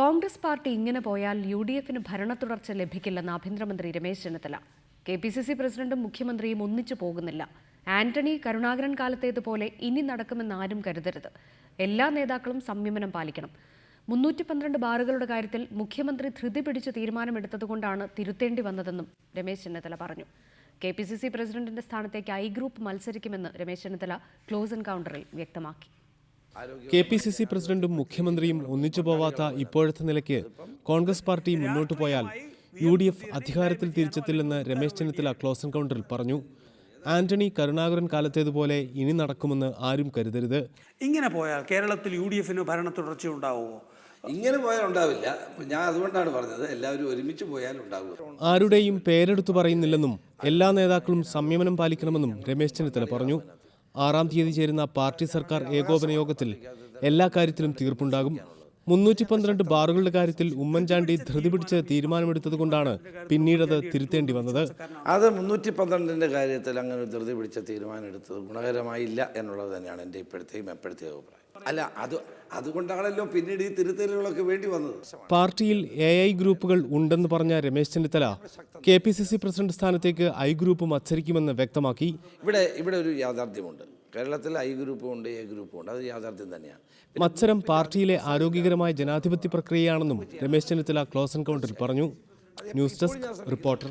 Congress party ഇങ്ങനെ പോയാൽ യു.ഡി.എഫിന് ഭരണത്തുടർച്ച ലഭിക്കില്ലെന്ന് ആഭ്യന്തരമന്ത്രി രമേശ് ചെന്നിത്തല. കെ.പി.സി.സി പ്രസിഡന്റും മുഖ്യമന്ത്രിയും ഒന്നിച്ചു പോകുന്നില്ല. ആന്റണി കരുണാകരൻ കാലത്തേതുപോലെ ഇനി നടക്കുമെന്ന് ആരും കരുതരുത്. എല്ലാ നേതാക്കളും സംയമനം പാലിക്കണം. 312 ബാറുകളുടെ കാര്യത്തിൽ മുഖ്യമന്ത്രി ധൃതി പിടിച്ച് തീരുമാനമെടുത്തതുകൊണ്ടാണ് തിരുത്തേണ്ടി വന്നതെന്നും രമേശ് ചെന്നിത്തല പറഞ്ഞു. കെ.പി.സി.സി പ്രസിഡന്റിന്റെ സ്ഥാനത്തേക്ക് ഐ ഗ്രൂപ്പ് മത്സരിക്കുമെന്ന് രമേശ് ചെന്നിത്തല ക്ലോസ് എൻകൗണ്ടറിൽ വ്യക്തമാക്കി. കെ.പി.സി.സി പ്രസിഡന്റും മുഖ്യമന്ത്രിയും ഒന്നിച്ചു പോവാത്ത ഇപ്പോഴത്തെ നിലയ്ക്ക് കോൺഗ്രസ് പാർട്ടി മുന്നോട്ട് പോയാൽ യു.ഡി.എഫ് അധികാരത്തിൽ തിരിച്ചെത്തില്ലെന്ന് രമേശ് ചെന്നിത്തല ക്ലോസ് എൻകൗണ്ടറിൽ പറഞ്ഞു. ആന്റണി കരുണാകരൻ കാലത്തേതുപോലെ ഇനി നടക്കുമെന്ന് ആരും കരുതരുത്. ഇങ്ങനെ പോയാൽ കേരളത്തിൽ യു.ഡി.എഫിന് ഭരണ തുടർച്ച ഉണ്ടാവുമോ? ഇങ്ങനെ പോയാൽ ഉണ്ടാവില്ല. ഞാൻ അതുകൊണ്ടാണ് പറഞ്ഞത് എല്ലാവരും ഒരുമിച്ച് പോയാൽ ഉണ്ടാകും. ആരുടെയും പേരെടുത്തു പറയുന്നില്ലെന്നും എല്ലാ നേതാക്കളും സംയമനം പാലിക്കണമെന്നും രമേശ് ചെന്നിത്തല പറഞ്ഞു. 6-ാം തീയതി ചേരുന്ന പാർട്ടി സർക്കാർ ഏകോപന യോഗത്തിൽ എല്ലാ കാര്യത്തിലും തീർപ്പുണ്ടാകും. 312 ബാറുകളുടെ കാര്യത്തിൽ ഉമ്മൻചാണ്ടി ധൃതി പിടിച്ച് തീരുമാനമെടുത്തതുകൊണ്ടാണ് പിന്നീടത് തിരുത്തേണ്ടി വന്നത്. അത് 312ന്റെ കാര്യത്തിൽ അങ്ങനെ ധൃതി പിടിച്ച തീരുമാനം എടുത്തത് ഗുണകരമായില്ല എന്നുള്ളത് തന്നെയാണ് എൻ്റെ എപ്പോഴത്തെയും അഭിപ്രായം. അല്ല, അതുകൊണ്ടാണല്ലോ പിന്നീട് ഈ തിരുത്തലുകളൊക്കെ വേണ്ടി വന്നത്. പാർട്ടിയിൽ AI ഗ്രൂപ്പുകൾ ഉണ്ടെന്ന് പറഞ്ഞ രമേശ് ചെന്നിത്തല കെ.പി.സി.സി പ്രസിഡന്റ് സ്ഥാനത്തേക്ക് ഐ ഗ്രൂപ്പ് മത്സരിക്കുമെന്ന് വ്യക്തമാക്കി. ഇവിടെ ഒരു യാഥാർത്ഥ്യമുണ്ട്. കേരളത്തിൽ ഐ ഗ്രൂപ്പും ഉണ്ട്, എ ഗ്രൂപ്പും ഉണ്ട്. അത് യാഥാർത്ഥ്യം തന്നെയാണ്. മത്സരം പാർട്ടിയിലെ ആരോഗ്യകരമായ ജനാധിപത്യ പ്രക്രിയയാണെന്നും രമേശ് ചെന്നിത്തല ക്ലോസ് എൻകൗണ്ടറിൽ പറഞ്ഞു. News desk reporter.